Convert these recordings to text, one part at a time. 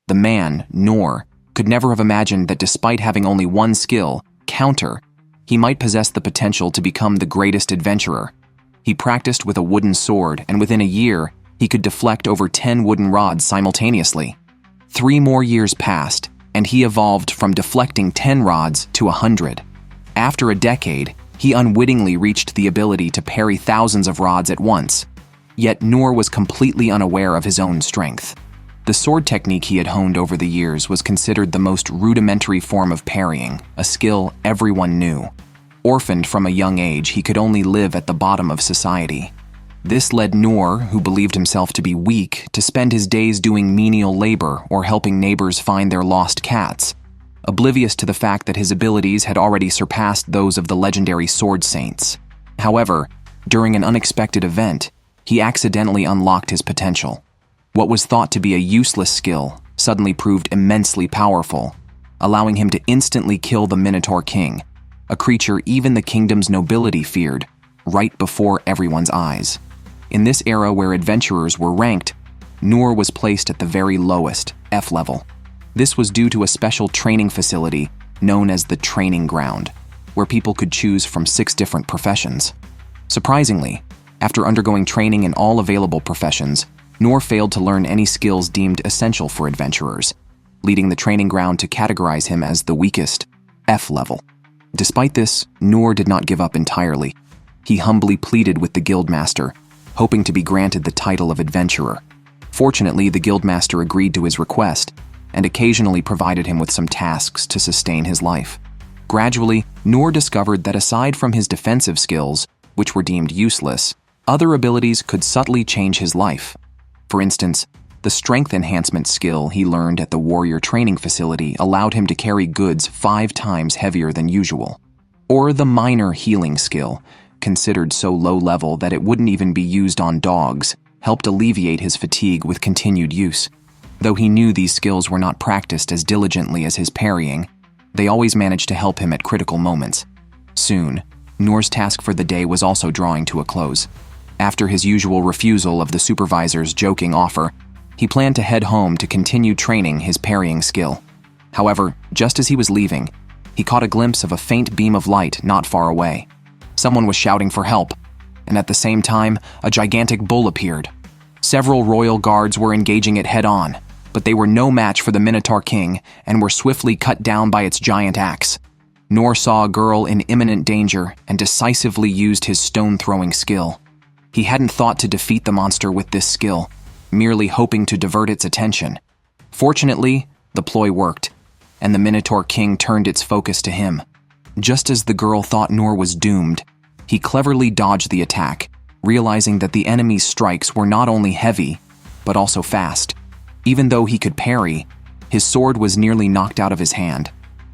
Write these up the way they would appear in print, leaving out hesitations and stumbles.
The man, Noor, could never have imagined that despite having only one skill, counter, he might possess the potential to become the greatest adventurer. He practiced with a wooden sword, and within a year, he could deflect over 10 wooden rods simultaneously. 3 more years passed, and he evolved from deflecting 10 rods to 100. After a decade, he unwittingly reached the ability to parry thousands of rods at once. Yet Noor was completely unaware of his own strength. The sword technique he had honed over the years was considered the most rudimentary form of parrying, a skill everyone knew. Orphaned from a young age, he could only live at the bottom of society. This led Noor, who believed himself to be weak, to spend his days doing menial labor or helping neighbors find their lost cats, oblivious to the fact that his abilities had already surpassed those of the legendary sword saints. However, during an unexpected event, he accidentally unlocked his potential. What was thought to be a useless skill suddenly proved immensely powerful, allowing him to instantly kill the Minotaur King, a creature even the kingdom's nobility feared, right before everyone's eyes. In this era where adventurers were ranked, Noor was placed at the very lowest, F level. This was due to a special training facility known as the Training Ground, where people could choose from 6 different professions. Surprisingly, after undergoing training in all available professions, Noor failed to learn any skills deemed essential for adventurers, leading the Training Ground to categorize him as the weakest, F level. Despite this, Noor did not give up entirely. He humbly pleaded with the Guildmaster, hoping to be granted the title of adventurer. Fortunately, the Guildmaster agreed to his request and occasionally provided him with some tasks to sustain his life. Gradually, Noor discovered that aside from his defensive skills, which were deemed useless, other abilities could subtly change his life. For instance, the strength enhancement skill he learned at the warrior training facility allowed him to carry goods 5 times heavier than usual. Or the minor healing skill, considered so low level that it wouldn't even be used on dogs, helped alleviate his fatigue with continued use. Though he knew these skills were not practiced as diligently as his parrying, they always managed to help him at critical moments. Soon, Noor's task for the day was also drawing to a close. After his usual refusal of the supervisor's joking offer, he planned to head home to continue training his parrying skill. However, just as he was leaving, he caught a glimpse of a faint beam of light not far away. Someone was shouting for help, and at the same time, a gigantic bull appeared. Several royal guards were engaging it head-on, but they were no match for the Minotaur King and were swiftly cut down by its giant axe. Noor saw a girl in imminent danger and decisively used his stone-throwing skill. He hadn't thought to defeat the monster with this skill, merely hoping to divert its attention. Fortunately, the ploy worked, and the Minotaur King turned its focus to him. Just as the girl thought Noor was doomed, he cleverly dodged the attack, realizing that the enemy's strikes were not only heavy, but also fast. Even though he could parry, his sword was nearly knocked out of his hand.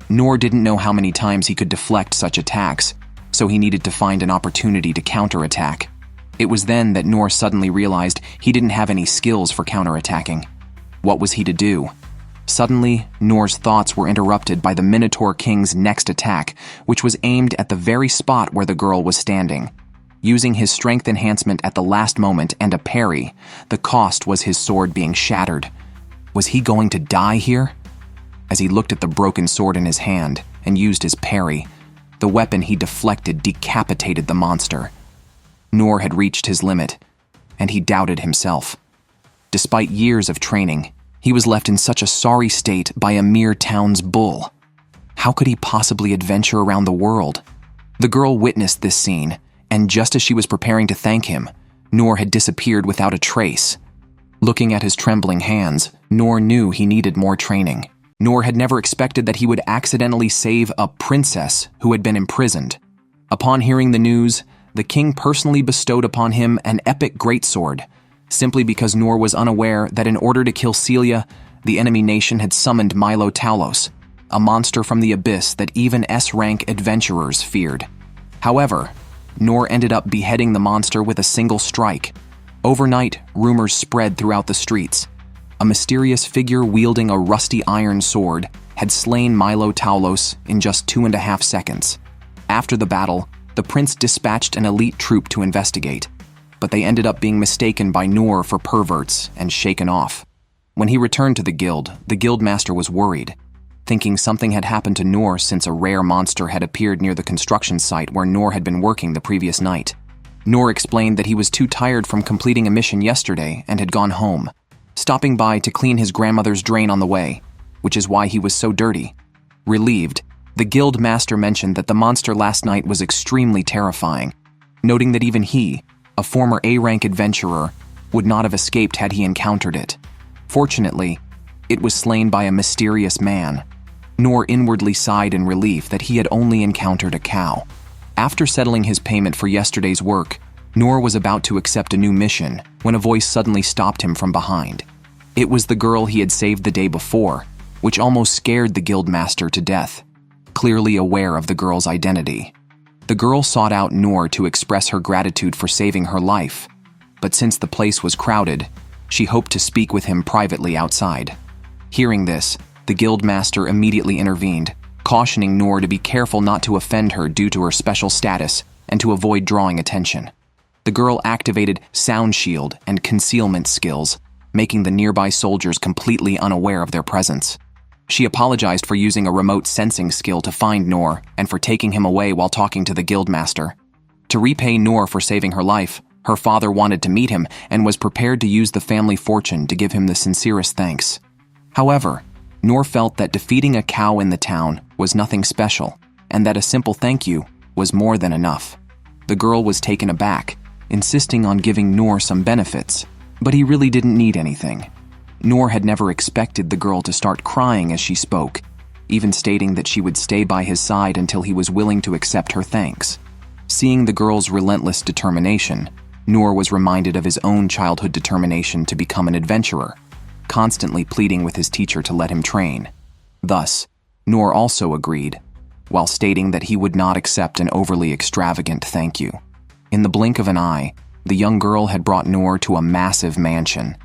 Noor didn't know how many times he could deflect such attacks, so he needed to find an opportunity to counterattack. It was then that Noor suddenly realized he didn't have any skills for counterattacking. What was he to do? Suddenly, Noor's thoughts were interrupted by the Minotaur King's next attack, which was aimed at the very spot where the girl was standing. Using his strength enhancement at the last moment and a parry, the cost was his sword being shattered. Was he going to die here? As he looked at the broken sword in his hand and used his parry, the weapon he deflected decapitated the monster. Noor had reached his limit, and he doubted himself. Despite years of training, he was left in such a sorry state by a mere town's bull. How could he possibly adventure around the world? The girl witnessed this scene, and just as she was preparing to thank him, Noor had disappeared without a trace. Looking at his trembling hands, Noor knew he needed more training. Noor had never expected that he would accidentally save a princess who had been imprisoned. Upon hearing the news, the king personally bestowed upon him an epic greatsword, simply because Noor was unaware that in order to kill Celia, the enemy nation had summoned Milo Talos, a monster from the abyss that even S-rank adventurers feared. However, Noor ended up beheading the monster with a single strike. Overnight, rumors spread throughout the streets. A mysterious figure wielding a rusty iron sword had slain Milo Talos in just 2.5 seconds. After the battle, the prince dispatched an elite troop to investigate, but they ended up being mistaken by Noor for perverts and shaken off. When he returned to the guild master was worried, thinking something had happened to Noor since a rare monster had appeared near the construction site where Noor had been working the previous night. Noor explained that he was too tired from completing a mission yesterday and had gone home, stopping by to clean his grandmother's drain on the way, which is why he was so dirty. Relieved, the guild master mentioned that the monster last night was extremely terrifying, noting that even he, a former A-rank adventurer, would not have escaped had he encountered it. Fortunately, it was slain by a mysterious man. Noor inwardly sighed in relief that he had only encountered a cow. After settling his payment for yesterday's work, Noor was about to accept a new mission when a voice suddenly stopped him from behind. It was the girl he had saved the day before, which almost scared the guildmaster to death, clearly aware of the girl's identity. The girl sought out Noor to express her gratitude for saving her life, but since the place was crowded, she hoped to speak with him privately outside. Hearing this, the guildmaster immediately intervened, cautioning Noor to be careful not to offend her due to her special status and to avoid drawing attention. The girl activated sound shield and concealment skills, making the nearby soldiers completely unaware of their presence. She apologized for using a remote sensing skill to find Noor and for taking him away while talking to the guildmaster. To repay Noor for saving her life, her father wanted to meet him and was prepared to use the family fortune to give him the sincerest thanks. However, Noor felt that defeating a cow in the town was nothing special, and that a simple thank you was more than enough. The girl was taken aback, insisting on giving Noor some benefits, but he really didn't need anything. Noor had never expected the girl to start crying as she spoke, even stating that she would stay by his side until he was willing to accept her thanks. Seeing the girl's relentless determination, Noor was reminded of his own childhood determination to become an adventurer, constantly pleading with his teacher to let him train. Thus, Noor also agreed, while stating that he would not accept an overly extravagant thank you. In the blink of an eye, the young girl had brought Noor to a massive mansion.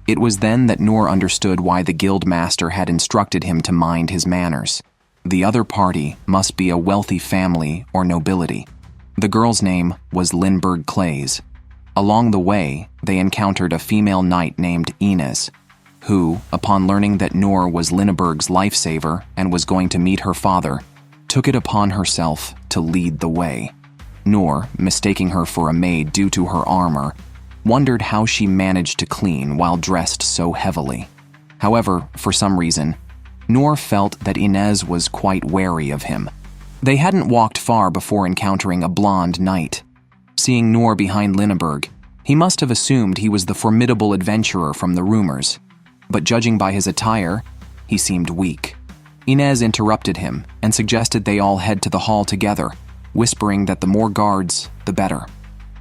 It was then that Noor understood why the guild master had instructed him to mind his manners. The other party must be a wealthy family or nobility. The girl's name was Lindbergh Clays. Along the way, they encountered a female knight named Inez, who, upon learning that Noor was Lindbergh's lifesaver and was going to meet her father, took it upon herself to lead the way. Noor, mistaking her for a maid due to her armor, wondered how she managed to clean while dressed so heavily. However, for some reason, Noor felt that Inez was quite wary of him. They hadn't walked far before encountering a blonde knight. Seeing Noor behind Lindbergh, he must have assumed he was the formidable adventurer from the rumors, but judging by his attire, he seemed weak. Inez interrupted him and suggested they all head to the hall together, whispering that the more guards, the better.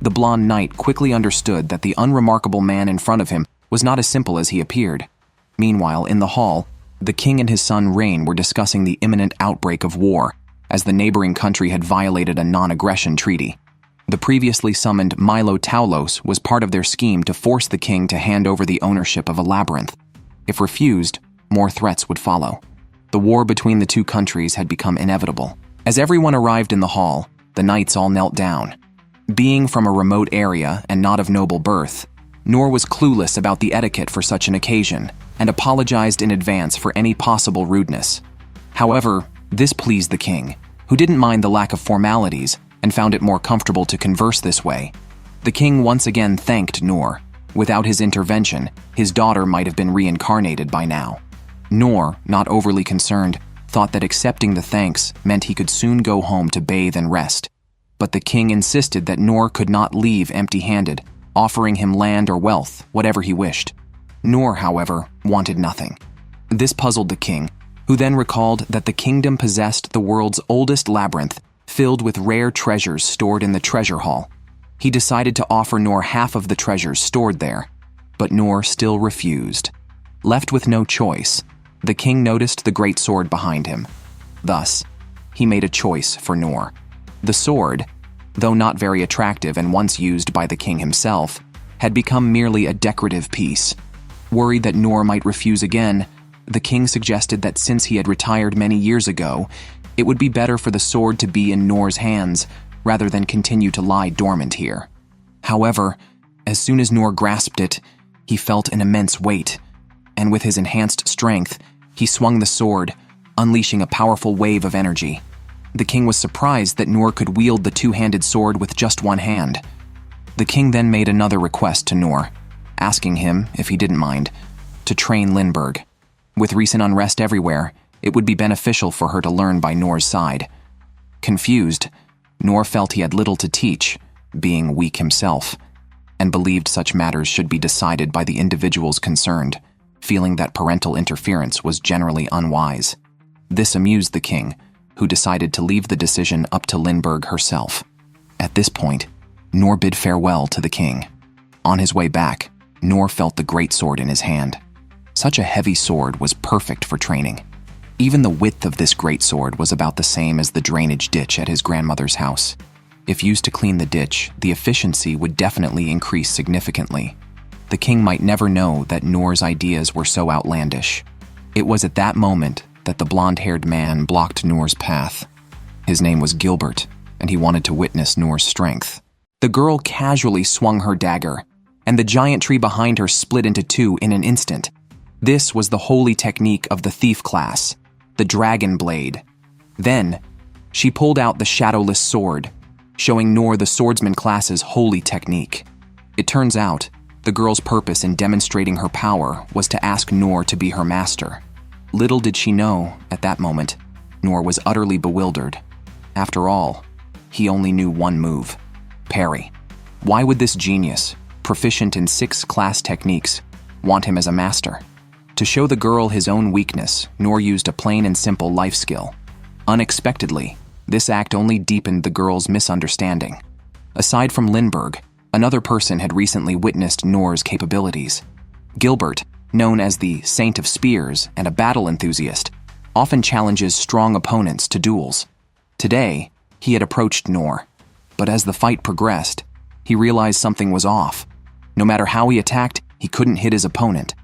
The blonde knight quickly understood that the unremarkable man in front of him was not as simple as he appeared. Meanwhile, in the hall, the king and his son Rain were discussing the imminent outbreak of war, as the neighboring country had violated a non-aggression treaty. The previously summoned Milo Taulos was part of their scheme to force the king to hand over the ownership of a labyrinth. If refused, more threats would follow. The war between the two countries had become inevitable. As everyone arrived in the hall, the knights all knelt down. Being from a remote area and not of noble birth, Noor was clueless about the etiquette for such an occasion and apologized in advance for any possible rudeness. However, this pleased the king, who didn't mind the lack of formalities and found it more comfortable to converse this way. The king once again thanked Noor. Without his intervention, his daughter might have been reincarnated by now. Noor, not overly concerned, thought that accepting the thanks meant he could soon go home to bathe and rest. But the king insisted that Noor could not leave empty-handed, offering him land or wealth, whatever he wished. Noor, however, wanted nothing. This puzzled the king, who then recalled that the kingdom possessed the world's oldest labyrinth, filled with rare treasures stored in the treasure hall. He decided to offer Noor half of the treasures stored there, but Noor still refused. Left with no choice, the king noticed the great sword behind him. Thus, he made a choice for Noor. The sword, though not very attractive and once used by the king himself, had become merely a decorative piece. Worried that Noor might refuse again, the king suggested that since he had retired many years ago, it would be better for the sword to be in Noor's hands rather than continue to lie dormant here. However, as soon as Noor grasped it, he felt an immense weight, and with his enhanced strength, he swung the sword, unleashing a powerful wave of energy. The king was surprised that Noor could wield the two-handed sword with just one hand. The king then made another request to Noor, asking him, if he didn't mind, to train Lindbergh. With recent unrest everywhere, it would be beneficial for her to learn by Noor's side. Confused, Noor felt he had little to teach, being weak himself, and believed such matters should be decided by the individuals concerned, feeling that parental interference was generally unwise. This amused the king, who decided to leave the decision up to Lindbergh herself. At this point, Noor bid farewell to the king. On his way back, Noor felt the greatsword in his hand. Such a heavy sword was perfect for training. Even the width of this greatsword was about the same as the drainage ditch at his grandmother's house. If used to clean the ditch, the efficiency would definitely increase significantly. The king might never know that Noor's ideas were so outlandish. It was at that moment that the blonde-haired man blocked Noor's path. His name was Gilbert, and he wanted to witness Noor's strength. The girl casually swung her dagger, and the giant tree behind her split into two in an instant. This was the holy technique of the thief class, the dragon blade. Then, she pulled out the shadowless sword, showing Noor the swordsman class's holy technique. It turns out, the girl's purpose in demonstrating her power was to ask Noor to be her master. Little did she know, at that moment, Noor was utterly bewildered. After all, he only knew one move: parry. Why would this genius, proficient in 6 class techniques, want him as a master? To show the girl his own weakness, Noor used a plain and simple life skill. Unexpectedly, this act only deepened the girl's misunderstanding. Aside from Lindbergh, another person had recently witnessed Noor's capabilities. Gilbert, known as the Saint of Spears and a battle enthusiast, often challenges strong opponents to duels. Today, he had approached Noor, but as the fight progressed, he realized something was off. No matter how he attacked, he couldn't hit his opponent.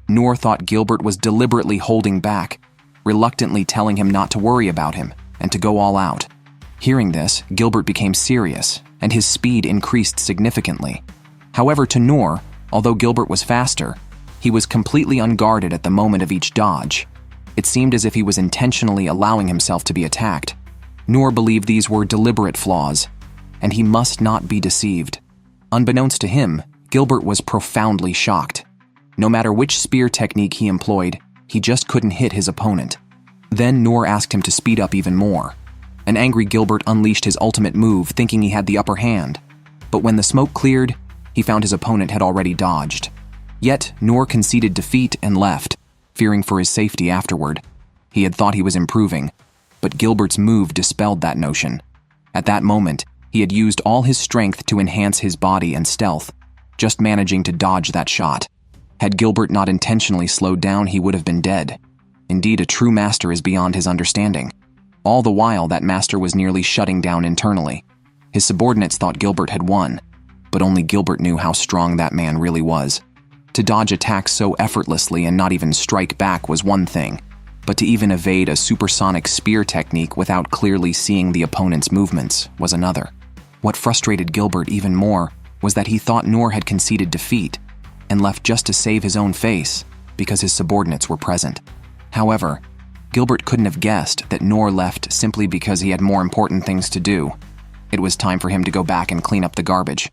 Noor thought Gilbert was deliberately holding back, reluctantly telling him not to worry about him and to go all out. Hearing this, Gilbert became serious, and his speed increased significantly. However, to Noor, although Gilbert was faster, he was completely unguarded at the moment of each dodge. It seemed as if he was intentionally allowing himself to be attacked. Noor believed these were deliberate flaws, and he must not be deceived. Unbeknownst to him, Gilbert was profoundly shocked. No matter which spear technique he employed, he just couldn't hit his opponent. Then Noor asked him to speed up even more. An angry Gilbert unleashed his ultimate move, thinking he had the upper hand. But when the smoke cleared, he found his opponent had already dodged. Yet, Noor conceded defeat and left, fearing for his safety afterward. He had thought he was improving, but Gilbert's move dispelled that notion. At that moment, he had used all his strength to enhance his body and stealth, just managing to dodge that shot. Had Gilbert not intentionally slowed down, he would have been dead. Indeed, a true master is beyond his understanding. All the while, that master was nearly shutting down internally. His subordinates thought Gilbert had won, but only Gilbert knew how strong that man really was. To dodge attacks so effortlessly and not even strike back was one thing, but to even evade a supersonic spear technique without clearly seeing the opponent's movements was another. What frustrated Gilbert even more was that he thought Noor had conceded defeat and left just to save his own face because his subordinates were present. However, Gilbert couldn't have guessed that Noor left simply because he had more important things to do. It was time for him to go back and clean up the garbage.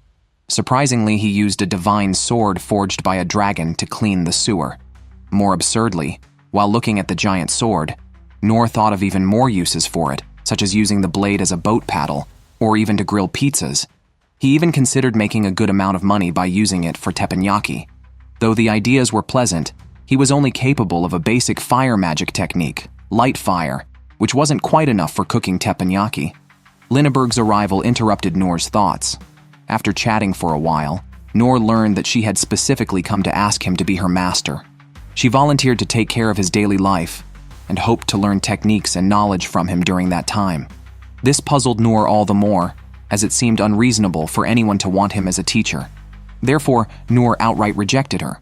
Surprisingly, he used a divine sword forged by a dragon to clean the sewer. More absurdly, while looking at the giant sword, Noor thought of even more uses for it, such as using the blade as a boat paddle, or even to grill pizzas. He even considered making a good amount of money by using it for teppanyaki. Though the ideas were pleasant, he was only capable of a basic fire magic technique, light fire, which wasn't quite enough for cooking teppanyaki. Lindbergh's arrival interrupted Noor's thoughts. After chatting for a while, Noor learned that she had specifically come to ask him to be her master. She volunteered to take care of his daily life and hoped to learn techniques and knowledge from him during that time. This puzzled Noor all the more, as it seemed unreasonable for anyone to want him as a teacher. Therefore, Noor outright rejected her.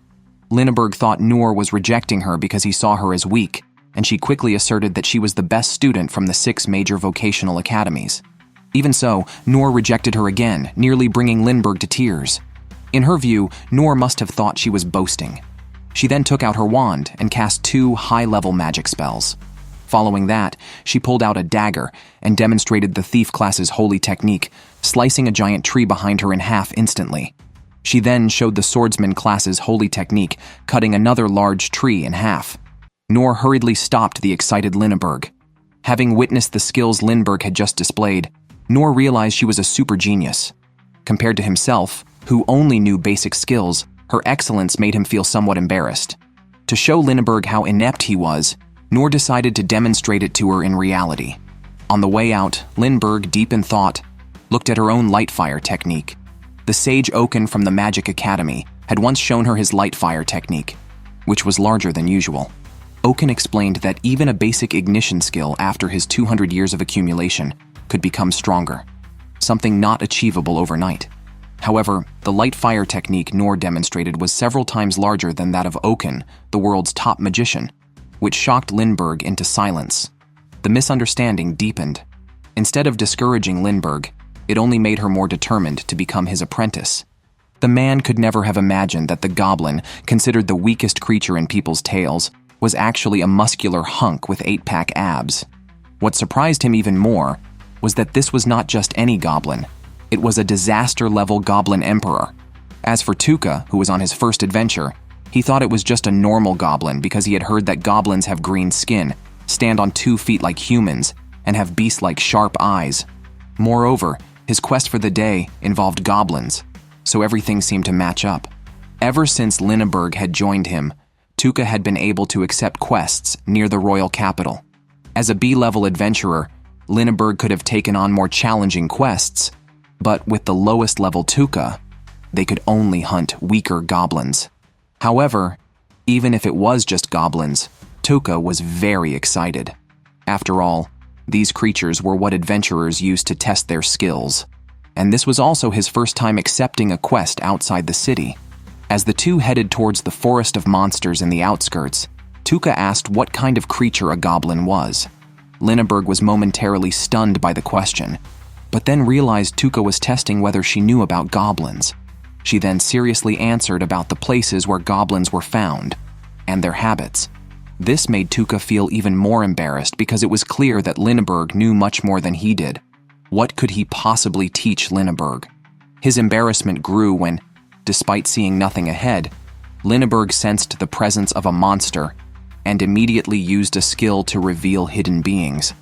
Lindbergh thought Noor was rejecting her because he saw her as weak, and she quickly asserted that she was the best student from the 6 major vocational academies. Even so, Noor rejected her again, nearly bringing Lindbergh to tears. In her view, Noor must have thought she was boasting. She then took out her wand and cast 2 high-level magic spells. Following that, she pulled out a dagger and demonstrated the thief class's holy technique, slicing a giant tree behind her in half instantly. She then showed the swordsman class's holy technique, cutting another large tree in half. Noor hurriedly stopped the excited Lindbergh. Having witnessed the skills Lindbergh had just displayed, Noor realized she was a super genius. Compared to himself, who only knew basic skills, her excellence made him feel somewhat embarrassed. To show Lindbergh how inept he was, Noor decided to demonstrate it to her in reality. On the way out, Lindbergh, deep in thought, looked at her own light-fire technique. The sage Orphan from the Magic Academy had once shown her his light-fire technique, which was larger than usual. Orphan explained that even a basic ignition skill after his 200 years of accumulation could become stronger, something not achievable overnight. However, the light-fire technique Noor demonstrated was several times larger than that of Orphan, the world's top magician, which shocked Lindbergh into silence. The misunderstanding deepened. Instead of discouraging Lindbergh, it only made her more determined to become his apprentice. The man could never have imagined that the goblin, considered the weakest creature in people's tales, was actually a muscular hunk with 8-pack abs. What surprised him even more was that this was not just any goblin. It was a disaster-level goblin emperor. As for Tuka, who was on his first adventure, he thought it was just a normal goblin because he had heard that goblins have green skin, stand on 2 feet like humans, and have beast-like sharp eyes. Moreover, his quest for the day involved goblins, so everything seemed to match up. Ever since Lindbergh had joined him, Tuka had been able to accept quests near the royal capital. As a B-level adventurer, Lindbergh could have taken on more challenging quests, but with the lowest level Tuka, they could only hunt weaker goblins. However, even if it was just goblins, Tuka was very excited. After all, these creatures were what adventurers used to test their skills, and this was also his first time accepting a quest outside the city. As the two headed towards the forest of monsters in the outskirts, Tuka asked what kind of creature a goblin was. Lindbergh was momentarily stunned by the question, but then realized Tuka was testing whether she knew about goblins. She then seriously answered about the places where goblins were found, and their habits. This made Tuka feel even more embarrassed because it was clear that Lindbergh knew much more than he did. What could he possibly teach Lindbergh? His embarrassment grew when, despite seeing nothing ahead, Lindbergh sensed the presence of a monster and immediately used a skill to reveal hidden beings.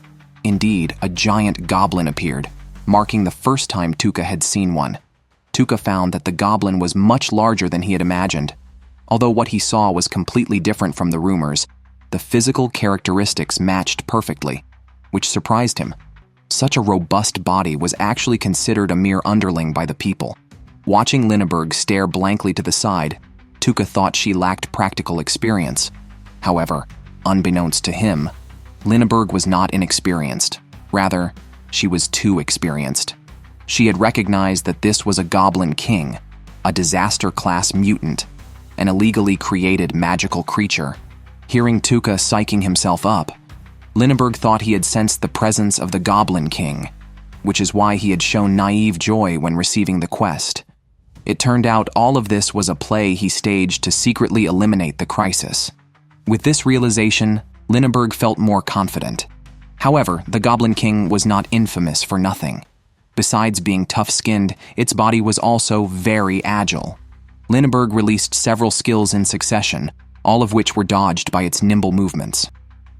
Indeed, a giant goblin appeared, marking the first time Tuka had seen one. Tuka found that the goblin was much larger than he had imagined. Although what he saw was completely different from the rumors, the physical characteristics matched perfectly, which surprised him. Such a robust body was actually considered a mere underling by the people. Watching Lindbergh stare blankly to the side, Tuka thought she lacked practical experience. However, unbeknownst to him, Lindbergh was not inexperienced. Rather, she was too experienced. She had recognized that this was a goblin king, a disaster-class mutant, an illegally created magical creature. Hearing Tuka psyching himself up, Lindbergh thought he had sensed the presence of the Goblin King, which is why he had shown naive joy when receiving the quest. It turned out all of this was a play he staged to secretly eliminate the crisis. With this realization, Lindbergh felt more confident. However, the Goblin King was not infamous for nothing. Besides being tough-skinned, its body was also very agile. Lindbergh released several skills in succession, all of which were dodged by its nimble movements.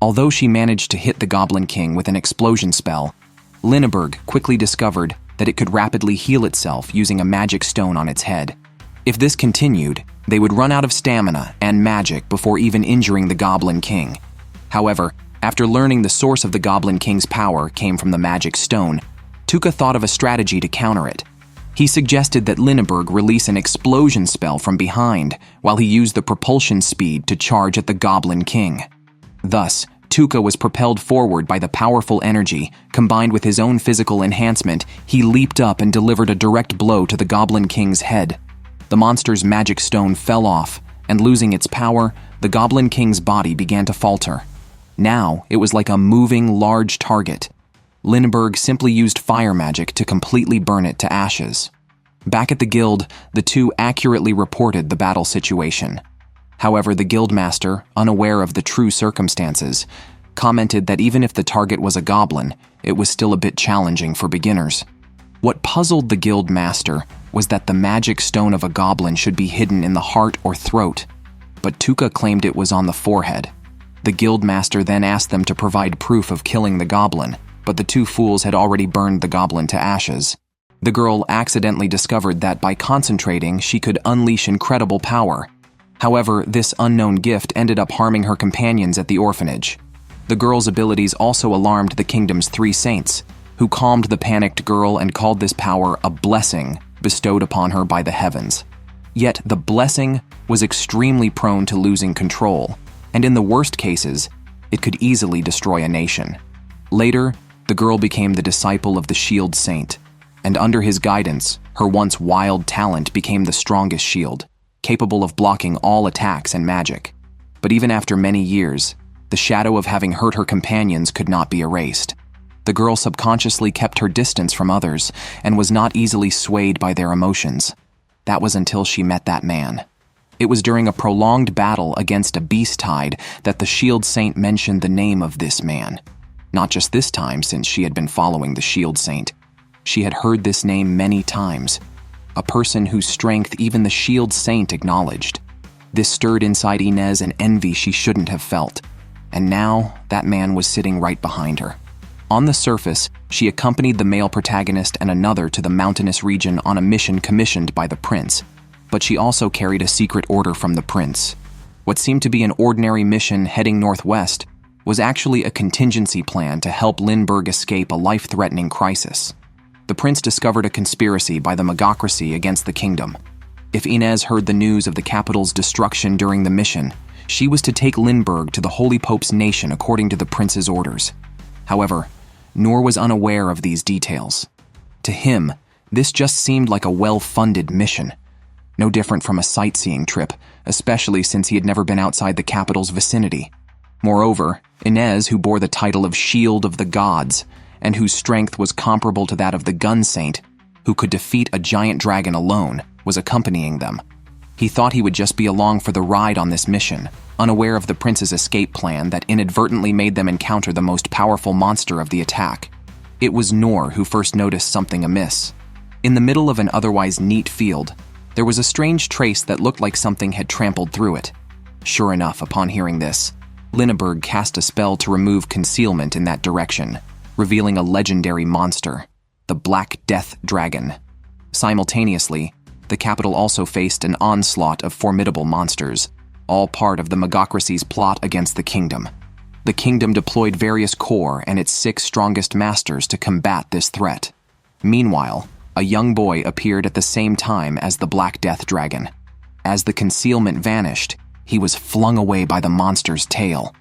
Although she managed to hit the Goblin King with an explosion spell, Lindbergh quickly discovered that it could rapidly heal itself using a magic stone on its head. If this continued, they would run out of stamina and magic before even injuring the Goblin King. However, after learning the source of the Goblin King's power came from the magic stone, Tuka thought of a strategy to counter it. He suggested that Lindbergh release an explosion spell from behind while he used the propulsion speed to charge at the Goblin King. Thus, Tuka was propelled forward by the powerful energy. Combined with his own physical enhancement, he leaped up and delivered a direct blow to the Goblin King's head. The monster's magic stone fell off, and losing its power, the Goblin King's body began to falter. Now, it was like a moving, large target. Lindbergh simply used fire magic to completely burn it to ashes. Back at the guild, the two accurately reported the battle situation. However, the guildmaster, unaware of the true circumstances, commented that even if the target was a goblin, it was still a bit challenging for beginners. What puzzled the guildmaster was that the magic stone of a goblin should be hidden in the heart or throat, but Tuka claimed it was on the forehead. The guildmaster then asked them to provide proof of killing the goblin, but the two fools had already burned the goblin to ashes. The girl accidentally discovered that by concentrating, she could unleash incredible power. However, this unknown gift ended up harming her companions at the orphanage. The girl's abilities also alarmed the kingdom's 3 saints, who calmed the panicked girl and called this power a blessing bestowed upon her by the heavens. Yet the blessing was extremely prone to losing control, and in the worst cases, it could easily destroy a nation. Later, the girl became the disciple of the Shield Saint, and under his guidance, her once wild talent became the strongest shield, capable of blocking all attacks and magic. But even after many years, the shadow of having hurt her companions could not be erased. The girl subconsciously kept her distance from others and was not easily swayed by their emotions. That was until she met that man. It was during a prolonged battle against a beast tide that the Shield Saint mentioned the name of this man. Not just this time, since she had been following the Shield Saint. She had heard this name many times. A person whose strength even the Shield Saint acknowledged. This stirred inside Inez an envy she shouldn't have felt. And now, that man was sitting right behind her. On the surface, she accompanied the male protagonist and another to the mountainous region on a mission commissioned by the prince. But she also carried a secret order from the prince. What seemed to be an ordinary mission heading northwest was actually a contingency plan to help Lindbergh escape a life-threatening crisis. The prince discovered a conspiracy by the Magocracy against the kingdom. If Inez heard the news of the capital's destruction during the mission, she was to take Lindbergh to the Holy Pope's nation according to the prince's orders. However, Noor was unaware of these details. To him, this just seemed like a well-funded mission. No different from a sightseeing trip, especially since he had never been outside the capital's vicinity. Moreover, Inez, who bore the title of Shield of the Gods, and whose strength was comparable to that of the Gun Saint, who could defeat a giant dragon alone, was accompanying them. He thought he would just be along for the ride on this mission, unaware of the prince's escape plan that inadvertently made them encounter the most powerful monster of the attack. It was Noor who first noticed something amiss. In the middle of an otherwise neat field, there was a strange trace that looked like something had trampled through it. Sure enough, upon hearing this, Lindbergh cast a spell to remove concealment in that direction, revealing a legendary monster, the Black Death Dragon. Simultaneously, the capital also faced an onslaught of formidable monsters, all part of the Magocracy's plot against the kingdom. The kingdom deployed various corps and its 6 strongest masters to combat this threat. Meanwhile, a young boy appeared at the same time as the Black Death Dragon. As the concealment vanished, he was flung away by the monster's tail.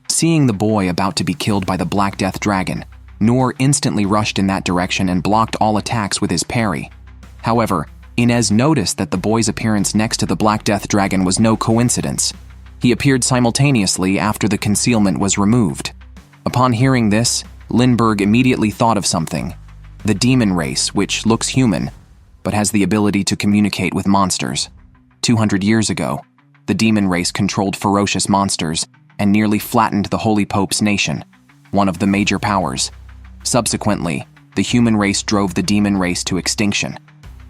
Seeing the boy about to be killed by the Black Death Dragon, Noor instantly rushed in that direction and blocked all attacks with his parry. However, Inez noticed that the boy's appearance next to the Black Death Dragon was no coincidence. He appeared simultaneously after the concealment was removed. Upon hearing this, Lindbergh immediately thought of something. The demon race, which looks human, but has the ability to communicate with monsters. 200 years ago, the demon race controlled ferocious monsters and nearly flattened the Holy Pope's nation, one of the major powers. Subsequently, the human race drove the demon race to extinction.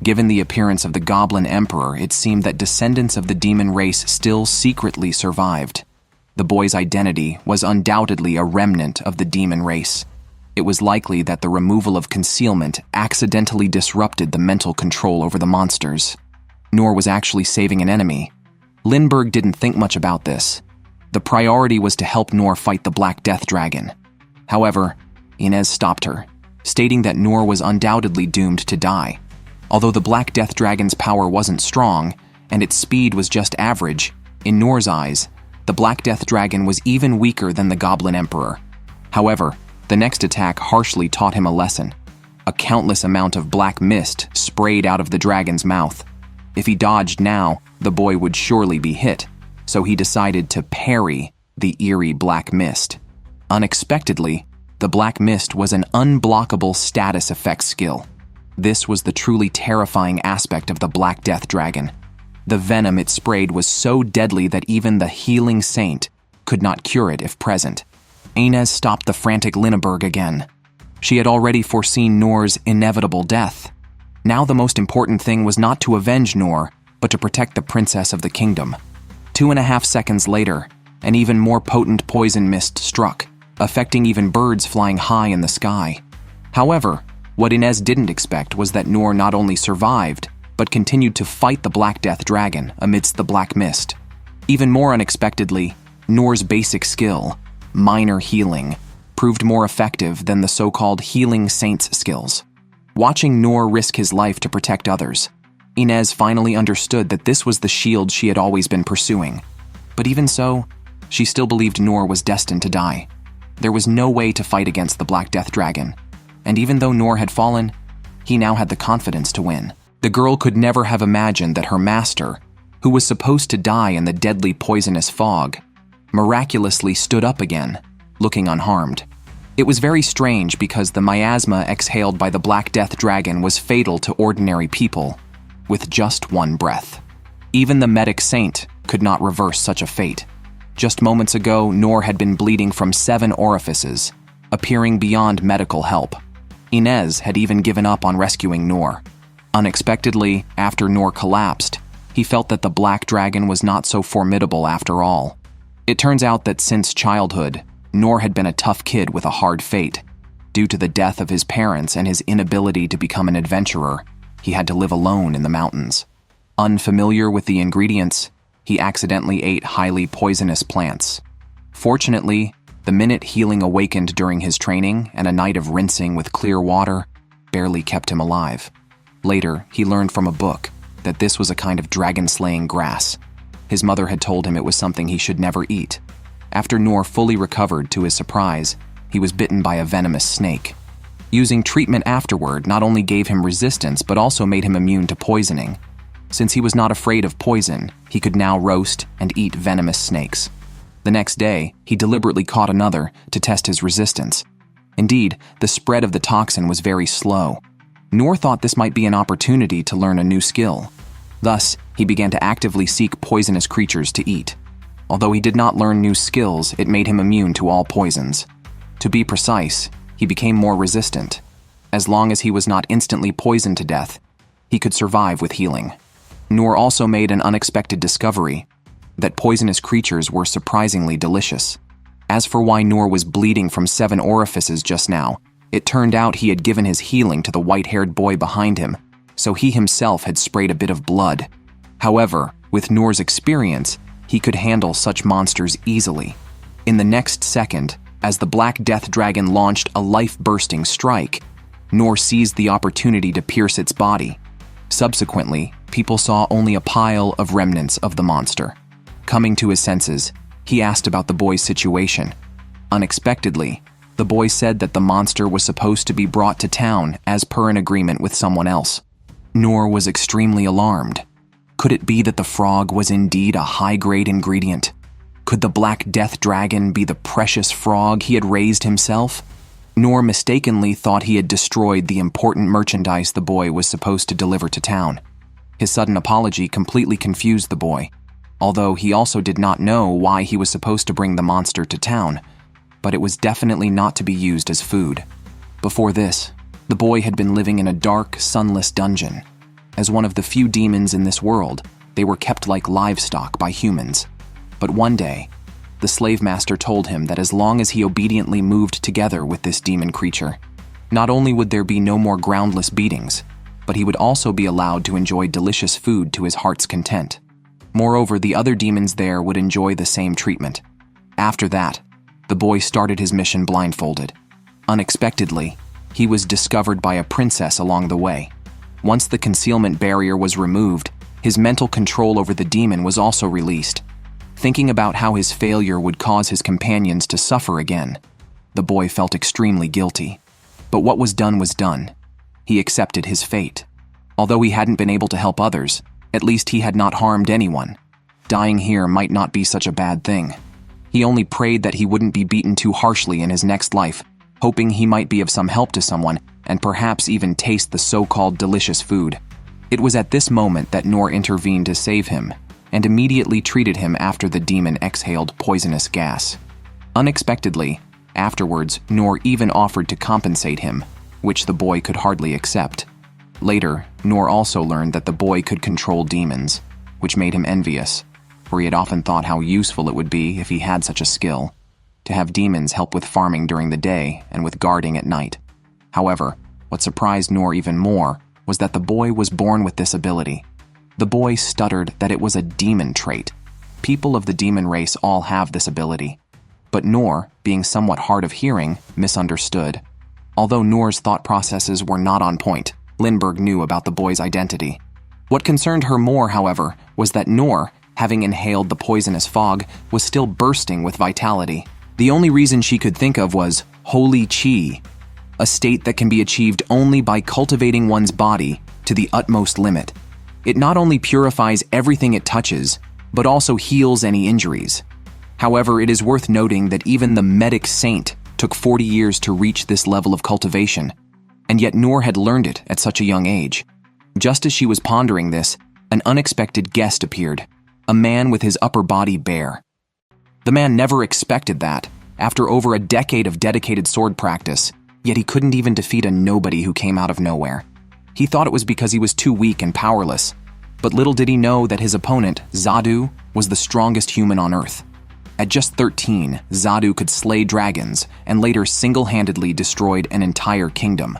Given the appearance of the Goblin Emperor, it seemed that descendants of the demon race still secretly survived. The boy's identity was undoubtedly a remnant of the demon race. It was likely that the removal of concealment accidentally disrupted the mental control over the monsters. Noor was actually saving an enemy. Lindbergh didn't think much about this. The priority was to help Noor fight the Black Death Dragon. However, Inez stopped her, stating that Noor was undoubtedly doomed to die. Although the Black Death Dragon's power wasn't strong, and its speed was just average, in Noor's eyes, the Black Death Dragon was even weaker than the Goblin Emperor. However, the next attack harshly taught him a lesson. A countless amount of black mist sprayed out of the dragon's mouth. If he dodged now, the boy would surely be hit, so he decided to parry the eerie black mist. Unexpectedly, the black mist was an unblockable status effect skill. This was the truly terrifying aspect of the Black Death Dragon. The venom it sprayed was so deadly that even the healing saint could not cure it if present. Inez stopped the frantic Linneberg again. She had already foreseen Noor's inevitable death. Now the most important thing was not to avenge Noor, but to protect the princess of the kingdom. 2.5 seconds later, an even more potent poison mist struck, affecting even birds flying high in the sky. However, what Inez didn't expect was that Noor not only survived, but continued to fight the Black Death Dragon amidst the black mist. Even more unexpectedly, Noor's basic skill, minor healing, proved more effective than the so-called healing saint's skills. Watching Noor risk his life to protect others, Inez finally understood that this was the shield she had always been pursuing. But even so, she still believed Noor was destined to die. There was no way to fight against the Black Death Dragon, and even though Noor had fallen, he now had the confidence to win. The girl could never have imagined that her master, who was supposed to die in the deadly poisonous fog, miraculously stood up again, looking unharmed. It was very strange because the miasma exhaled by the Black Death Dragon was fatal to ordinary people, with just one breath. Even the medic saint could not reverse such a fate. Just moments ago, Noor had been bleeding from 7 orifices, appearing beyond medical help. Inez had even given up on rescuing Noor. Unexpectedly, after Noor collapsed, he felt that the Black Dragon was not so formidable after all. It turns out that since childhood, Noor had been a tough kid with a hard fate. Due to the death of his parents and his inability to become an adventurer, he had to live alone in the mountains. Unfamiliar with the ingredients, he accidentally ate highly poisonous plants. Fortunately, the minute healing awakened during his training and a night of rinsing with clear water barely kept him alive. Later, he learned from a book that this was a kind of dragon-slaying grass. His mother had told him it was something he should never eat. After Noor fully recovered, to his surprise, he was bitten by a venomous snake. Using treatment afterward not only gave him resistance but also made him immune to poisoning. Since he was not afraid of poison, he could now roast and eat venomous snakes. The next day, he deliberately caught another to test his resistance. Indeed, the spread of the toxin was very slow. Noor thought this might be an opportunity to learn a new skill. Thus, he began to actively seek poisonous creatures to eat. Although he did not learn new skills, it made him immune to all poisons. To be precise, he became more resistant. As long as he was not instantly poisoned to death, he could survive with healing. Noor also made an unexpected discovery, that poisonous creatures were surprisingly delicious. As for why Noor was bleeding from 7 orifices just now, it turned out he had given his healing to the white-haired boy behind him, so he himself had sprayed a bit of blood. However, with Noor's experience, he could handle such monsters easily. In the next second, as the Black Death Dragon launched a life-bursting strike, Noor seized the opportunity to pierce its body. Subsequently, people saw only a pile of remnants of the monster. Coming to his senses, he asked about the boy's situation. Unexpectedly, the boy said that the monster was supposed to be brought to town as per an agreement with someone else. Noor was extremely alarmed. Could it be that the frog was indeed a high-grade ingredient? Could the Black Death Dragon be the precious frog he had raised himself? Noor mistakenly thought he had destroyed the important merchandise the boy was supposed to deliver to town. His sudden apology completely confused the boy, although he also did not know why he was supposed to bring the monster to town, but it was definitely not to be used as food. Before this, the boy had been living in a dark, sunless dungeon. As one of the few demons in this world, they were kept like livestock by humans. But one day, the slave master told him that as long as he obediently moved together with this demon creature, not only would there be no more groundless beatings, but he would also be allowed to enjoy delicious food to his heart's content. Moreover, the other demons there would enjoy the same treatment. After that, the boy started his mission blindfolded. Unexpectedly, he was discovered by a princess along the way. Once the concealment barrier was removed, his mental control over the demon was also released. Thinking about how his failure would cause his companions to suffer again, the boy felt extremely guilty. But what was done was done. He accepted his fate. Although he hadn't been able to help others, at least he had not harmed anyone. Dying here might not be such a bad thing. He only prayed that he wouldn't be beaten too harshly in his next life, hoping he might be of some help to someone and perhaps even taste the so-called delicious food. It It was at this moment that Noor intervened to save him, and immediately treated him after the demon exhaled poisonous gas. Unexpectedly, afterwards, Noor even offered to compensate him, which the boy could hardly accept. Later, Noor also learned that the boy could control demons, which made him envious, for he had often thought how useful it would be if he had such a skill, to have demons help with farming during the day and with guarding at night. However, what surprised Noor even more was that the boy was born with this ability. The boy stuttered that it was a demon trait. People of the demon race all have this ability. But Noor, being somewhat hard of hearing, misunderstood. Although Noor's thought processes were not on point, Lindbergh knew about the boy's identity. What concerned her more, however, was that Noor, having inhaled the poisonous fog, was still bursting with vitality. The only reason she could think of was holy chi, a state that can be achieved only by cultivating one's body to the utmost limit. It not only purifies everything it touches, but also heals any injuries. However, it is worth noting that even the medic saint took 40 years to reach this level of cultivation, and yet Noor had learned it at such a young age. Just as she was pondering this, an unexpected guest appeared, a man with his upper body bare. The man never expected that, after over a decade of dedicated sword practice, yet he couldn't even defeat a nobody who came out of nowhere. He thought it was because he was too weak and powerless, but little did he know that his opponent, Zadu, was the strongest human on Earth. At just 13, Zadu could slay dragons and later single-handedly destroyed an entire kingdom.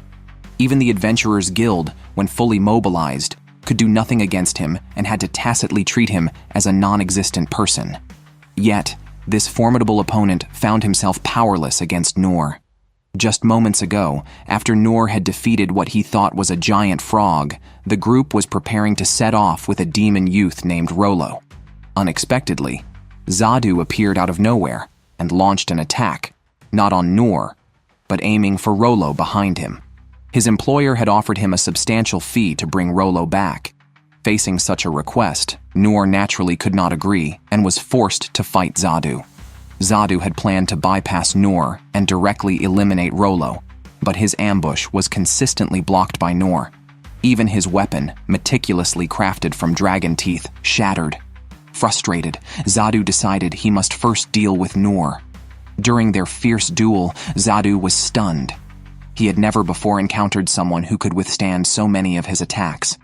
Even the Adventurers Guild, when fully mobilized, could do nothing against him and had to tacitly treat him as a non-existent person. Yet, this formidable opponent found himself powerless against Noor. Just moments ago, after Noor had defeated what he thought was a giant frog, the group was preparing to set off with a demon youth named Rollo. Unexpectedly, Zadu appeared out of nowhere and launched an attack, not on Noor, but aiming for Rollo behind him. His employer had offered him a substantial fee to bring Rollo back. Facing such a request, Noor naturally could not agree and was forced to fight Zadu. Zadu had planned to bypass Noor and directly eliminate Rollo, but his ambush was consistently blocked by Noor. Even his weapon, meticulously crafted from dragon teeth, shattered. Frustrated, Zadu decided he must first deal with Noor. During their fierce duel, Zadu was stunned. He had never before encountered someone who could withstand so many of his attacks.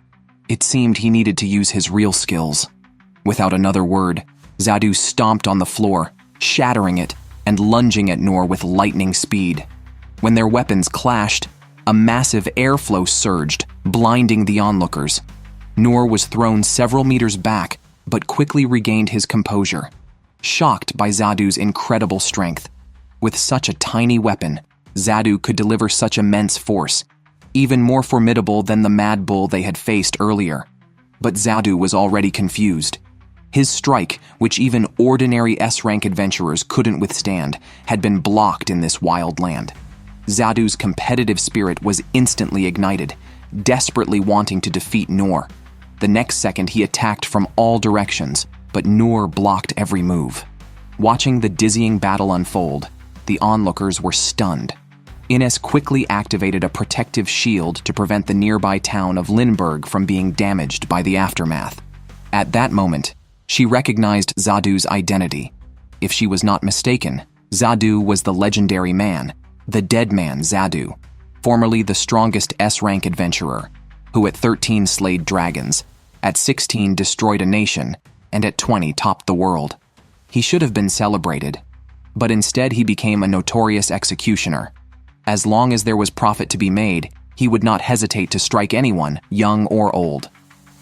It seemed he needed to use his real skills. Without another word, Zadu stomped on the floor, shattering it and lunging at Noor with lightning speed. When their weapons clashed, a massive airflow surged, blinding the onlookers. Noor was thrown several meters back, but quickly regained his composure, shocked by Zadu's incredible strength. With such a tiny weapon, Zadu could deliver such immense force, even more formidable than the mad bull they had faced earlier. But Zadu was already confused. His strike, which even ordinary S-rank adventurers couldn't withstand, had been blocked in this wild land. Zadu's competitive spirit was instantly ignited, desperately wanting to defeat Noor. The next second he attacked from all directions, but Noor blocked every move. Watching the dizzying battle unfold, the onlookers were stunned. Ines quickly activated a protective shield to prevent the nearby town of Lindbergh from being damaged by the aftermath. At that moment, she recognized Zadu's identity. If she was not mistaken, Zadu was the legendary man, the dead man Zadu, formerly the strongest S-rank adventurer, who at 13 slayed dragons, at 16 destroyed a nation, and at 20 topped the world. He should have been celebrated, but instead he became a notorious executioner. As long as there was profit to be made, he would not hesitate to strike anyone, young or old.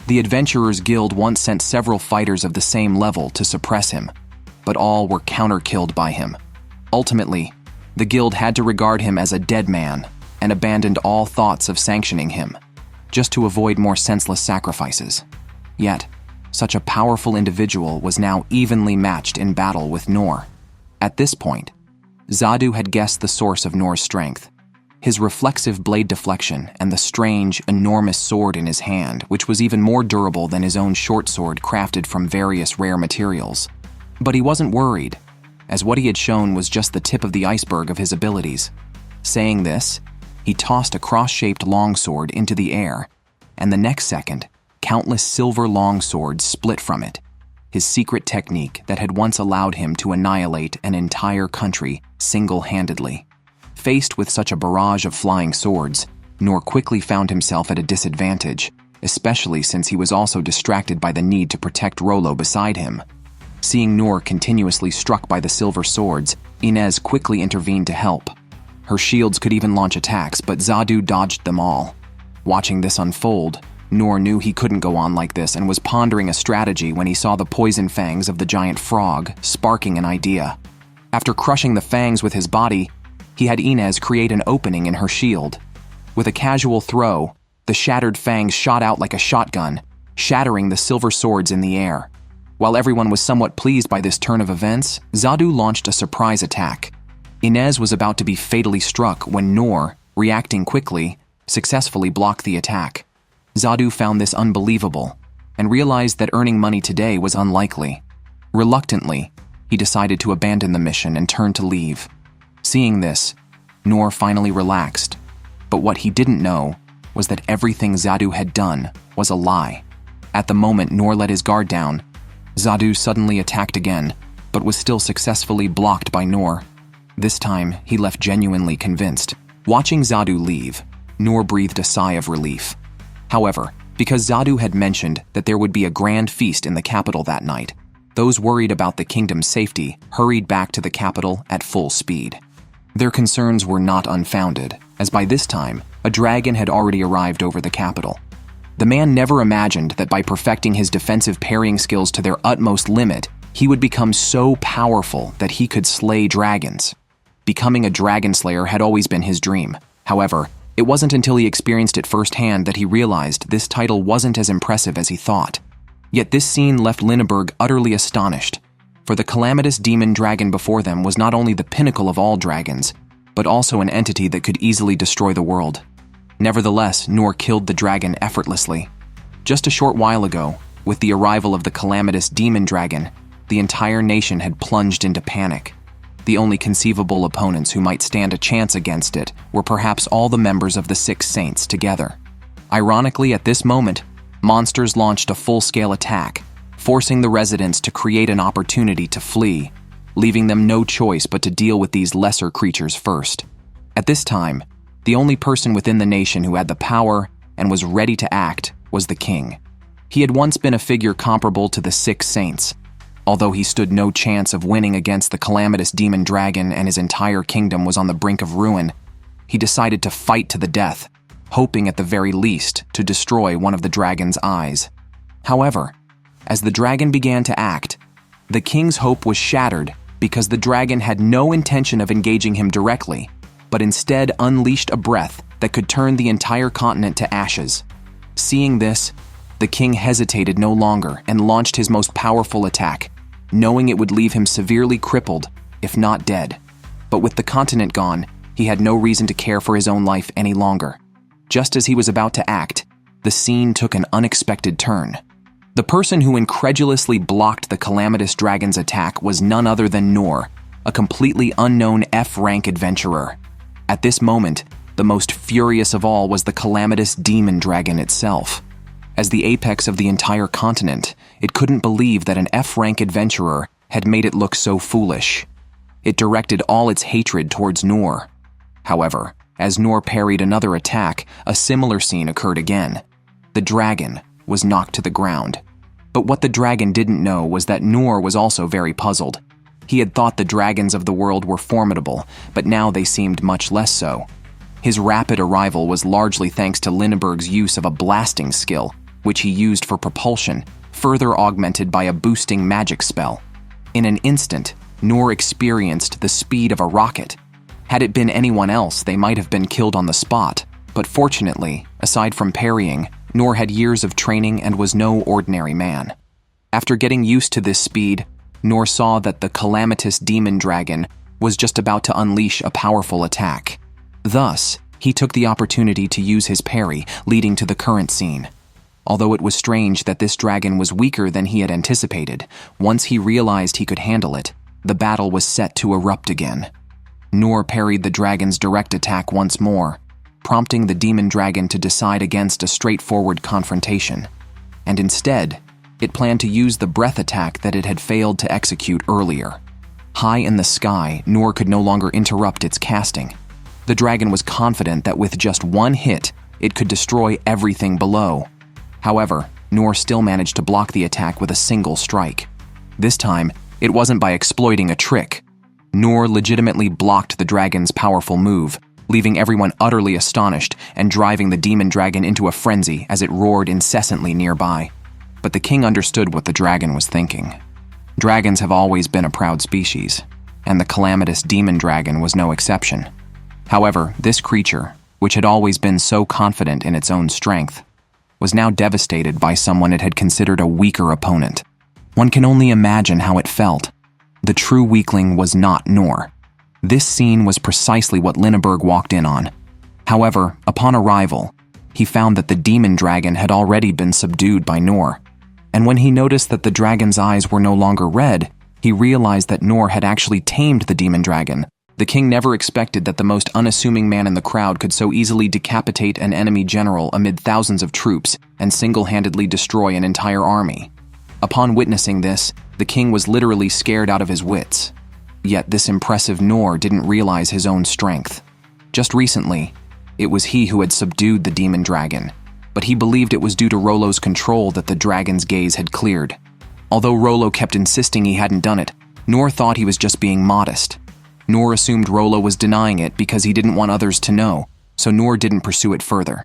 The Adventurers Guild once sent several fighters of the same level to suppress him, but all were counter-killed by him. Ultimately, the guild had to regard him as a dead man and abandoned all thoughts of sanctioning him, just to avoid more senseless sacrifices. Yet, such a powerful individual was now evenly matched in battle with Noor. At this point, Zadu had guessed the source of Noor's strength. His reflexive blade deflection and the strange, enormous sword in his hand, which was even more durable than his own short sword crafted from various rare materials. But he wasn't worried, as what he had shown was just the tip of the iceberg of his abilities. Saying this, he tossed a cross-shaped longsword into the air, and the next second, countless silver longswords split from it. His secret technique that had once allowed him to annihilate an entire country single-handedly. Faced with such a barrage of flying swords, Noor quickly found himself at a disadvantage, especially since he was also distracted by the need to protect Rollo beside him. Seeing Noor continuously struck by the silver swords, Inez quickly intervened to help. Her shields could even launch attacks, but Zadu dodged them all. Watching this unfold, Noor knew he couldn't go on like this and was pondering a strategy when he saw the poison fangs of the giant frog, sparking an idea. After crushing the fangs with his body, he had Inez create an opening in her shield. With a casual throw, the shattered fangs shot out like a shotgun, shattering the silver swords in the air. While everyone was somewhat pleased by this turn of events, Zadu launched a surprise attack. Inez was about to be fatally struck when Noor, reacting quickly, successfully blocked the attack. Zadu found this unbelievable and realized that earning money today was unlikely. Reluctantly, he decided to abandon the mission and turn to leave. Seeing this, Noor finally relaxed, but what he didn't know was that everything Zadu had done was a lie. At the moment Noor let his guard down, Zadu suddenly attacked again, but was still successfully blocked by Noor. This time, he left genuinely convinced. Watching Zadu leave, Noor breathed a sigh of relief. However, because Zadu had mentioned that there would be a grand feast in the capital that night, those worried about the kingdom's safety hurried back to the capital at full speed. Their concerns were not unfounded, as by this time, a dragon had already arrived over the capital. The man never imagined that by perfecting his defensive parrying skills to their utmost limit, he would become so powerful that he could slay dragons. Becoming a dragon slayer had always been his dream. However, it wasn't until he experienced it firsthand that he realized this title wasn't as impressive as he thought. Yet this scene left Lindbergh utterly astonished, for the calamitous demon dragon before them was not only the pinnacle of all dragons, but also an entity that could easily destroy the world. Nevertheless, Noor killed the dragon effortlessly. Just a short while ago, with the arrival of the calamitous demon dragon, the entire nation had plunged into panic. The only conceivable opponents who might stand a chance against it were perhaps all the members of the Six Saints together. Ironically, at this moment, monsters launched a full-scale attack, forcing the residents to create an opportunity to flee, leaving them no choice but to deal with these lesser creatures first. At this time, the only person within the nation who had the power and was ready to act was the king. He had once been a figure comparable to the Six Saints. Although he stood no chance of winning against the calamitous demon dragon and his entire kingdom was on the brink of ruin, he decided to fight to the death, hoping at the very least to destroy one of the dragon's eyes. However, as the dragon began to act, the king's hope was shattered because the dragon had no intention of engaging him directly, but instead unleashed a breath that could turn the entire continent to ashes. Seeing this, the king hesitated no longer and launched his most powerful attack, knowing it would leave him severely crippled, if not dead. But with the continent gone, he had no reason to care for his own life any longer. Just as he was about to act, the scene took an unexpected turn. The person who incredulously blocked the calamitous dragon's attack was none other than Noor, a completely unknown F-rank adventurer. At this moment, the most furious of all was the calamitous demon dragon itself. As the apex of the entire continent, it couldn't believe that an F-rank adventurer had made it look so foolish. It directed all its hatred towards Noor. However, as Noor parried another attack, a similar scene occurred again. The dragon was knocked to the ground. But what the dragon didn't know was that Noor was also very puzzled. He had thought the dragons of the world were formidable, but now they seemed much less so. His rapid arrival was largely thanks to Lindbergh's use of a blasting skill, which he used for propulsion, further augmented by a boosting magic spell. In an instant, Noor experienced the speed of a rocket. Had it been anyone else, they might have been killed on the spot, but fortunately, aside from parrying, Noor had years of training and was no ordinary man. After getting used to this speed, Noor saw that the calamitous demon dragon was just about to unleash a powerful attack. Thus, he took the opportunity to use his parry, leading to the current scene. Although it was strange that this dragon was weaker than he had anticipated, once he realized he could handle it, the battle was set to erupt again. Noor parried the dragon's direct attack once more, prompting the demon dragon to decide against a straightforward confrontation. and instead, it planned to use the breath attack that it had failed to execute earlier. High in the sky, Noor could no longer interrupt its casting. The dragon was confident that with just one hit, it could destroy everything below. However, Noor still managed to block the attack with a single strike. This time, it wasn't by exploiting a trick. Noor legitimately blocked the dragon's powerful move, leaving everyone utterly astonished and driving the demon dragon into a frenzy as it roared incessantly nearby. But the king understood what the dragon was thinking. Dragons have always been a proud species, and the calamitous demon dragon was no exception. However, this creature, which had always been so confident in its own strength, was now devastated by someone it had considered a weaker opponent. One can only imagine how it felt. The true weakling was not Noor. This scene was precisely what Linneberg walked in on. However, upon arrival, he found that the demon dragon had already been subdued by Noor. And when he noticed that the dragon's eyes were no longer red, he realized that Noor had actually tamed the demon dragon. The king never expected that the most unassuming man in the crowd could so easily decapitate an enemy general amid thousands of troops and single-handedly destroy an entire army. Upon witnessing this, the king was literally scared out of his wits. Yet this impressive Noor didn't realize his own strength. Just recently, it was he who had subdued the demon dragon, but he believed it was due to Rollo's control that the dragon's gaze had cleared. Although Rollo kept insisting he hadn't done it, Noor thought he was just being modest. Noor assumed Rollo was denying it because he didn't want others to know, so Noor didn't pursue it further.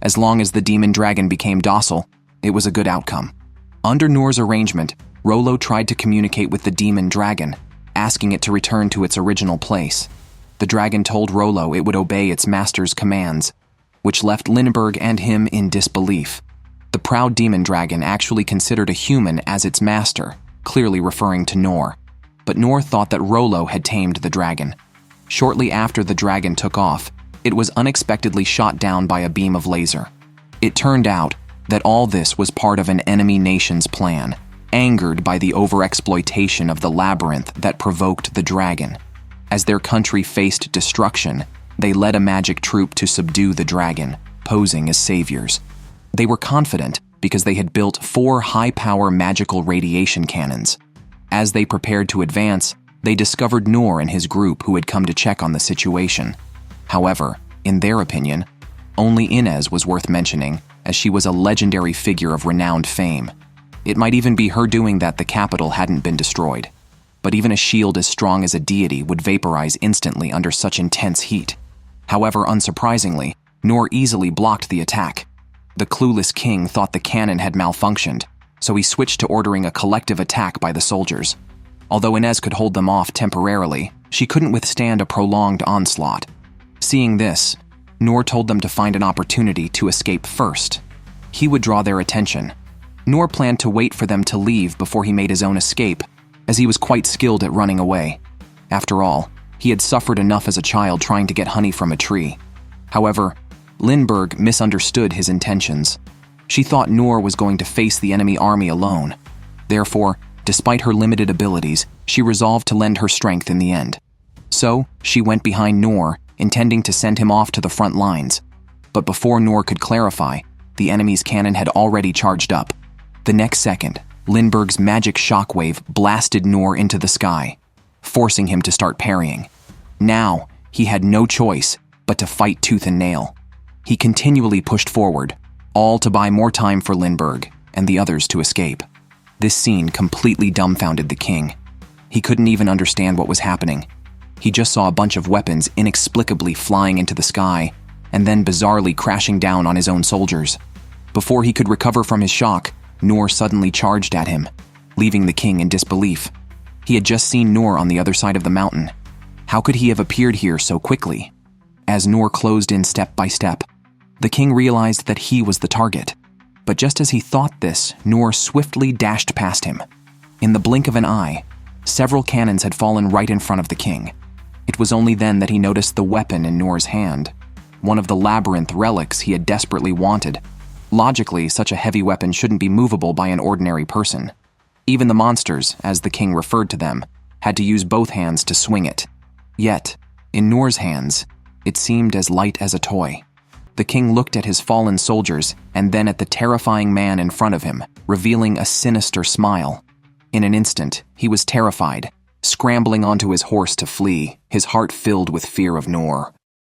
As long as the demon dragon became docile, it was a good outcome. Under Noor's arrangement, Rollo tried to communicate with the demon dragon, asking it to return to its original place. The dragon told Rollo it would obey its master's commands, which left Linneberg and him in disbelief. The proud demon dragon actually considered a human as its master, clearly referring to Noor. But Noor thought that Rollo had tamed the dragon. Shortly after the dragon took off, it was unexpectedly shot down by a beam of laser. It turned out that all this was part of an enemy nation's plan, angered by the overexploitation of the labyrinth that provoked the dragon. As their country faced destruction, they led a magic troop to subdue the dragon, posing as saviors. They were confident because they had built 4 high-power magical radiation cannons. As they prepared to advance, they discovered Noor and his group who had come to check on the situation. However, in their opinion, only Inez was worth mentioning, as she was a legendary figure of renowned fame. It might even be her doing that the capital hadn't been destroyed. But even a shield as strong as a deity would vaporize instantly under such intense heat. However, unsurprisingly, Noor easily blocked the attack. The clueless king thought the cannon had malfunctioned, so he switched to ordering a collective attack by the soldiers. Although Inez could hold them off temporarily, she couldn't withstand a prolonged onslaught. Seeing this, Noor told them to find an opportunity to escape first. He would draw their attention. Noor planned to wait for them to leave before he made his own escape, as he was quite skilled at running away. After all, he had suffered enough as a child trying to get honey from a tree. However, Linneberg misunderstood his intentions. She thought Noor was going to face the enemy army alone. Therefore, despite her limited abilities, she resolved to lend her strength in the end. So, she went behind Noor, intending to send him off to the front lines. But before Noor could clarify, the enemy's cannon had already charged up. The next second, Linneberg's magic shockwave blasted Noor into the sky, forcing him to start parrying. Now, he had no choice but to fight tooth and nail. He continually pushed forward, all to buy more time for Linneberg and the others to escape. This scene completely dumbfounded the king. He couldn't even understand what was happening. He just saw a bunch of weapons inexplicably flying into the sky and then bizarrely crashing down on his own soldiers. Before he could recover from his shock, Noor suddenly charged at him, leaving the king in disbelief. He had just seen Noor on the other side of the mountain. How could he have appeared here so quickly? As Noor closed in step by step, the king realized that he was the target. But just as he thought this, Noor swiftly dashed past him. In the blink of an eye, several cannons had fallen right in front of the king. It was only then that he noticed the weapon in Noor's hand, one of the labyrinth relics he had desperately wanted. Logically, such a heavy weapon shouldn't be movable by an ordinary person. Even the monsters, as the king referred to them, had to use both hands to swing it. Yet, in Noor's hands, it seemed as light as a toy. The king looked at his fallen soldiers and then at the terrifying man in front of him, revealing a sinister smile. In an instant, he was terrified, scrambling onto his horse to flee, his heart filled with fear of Noor.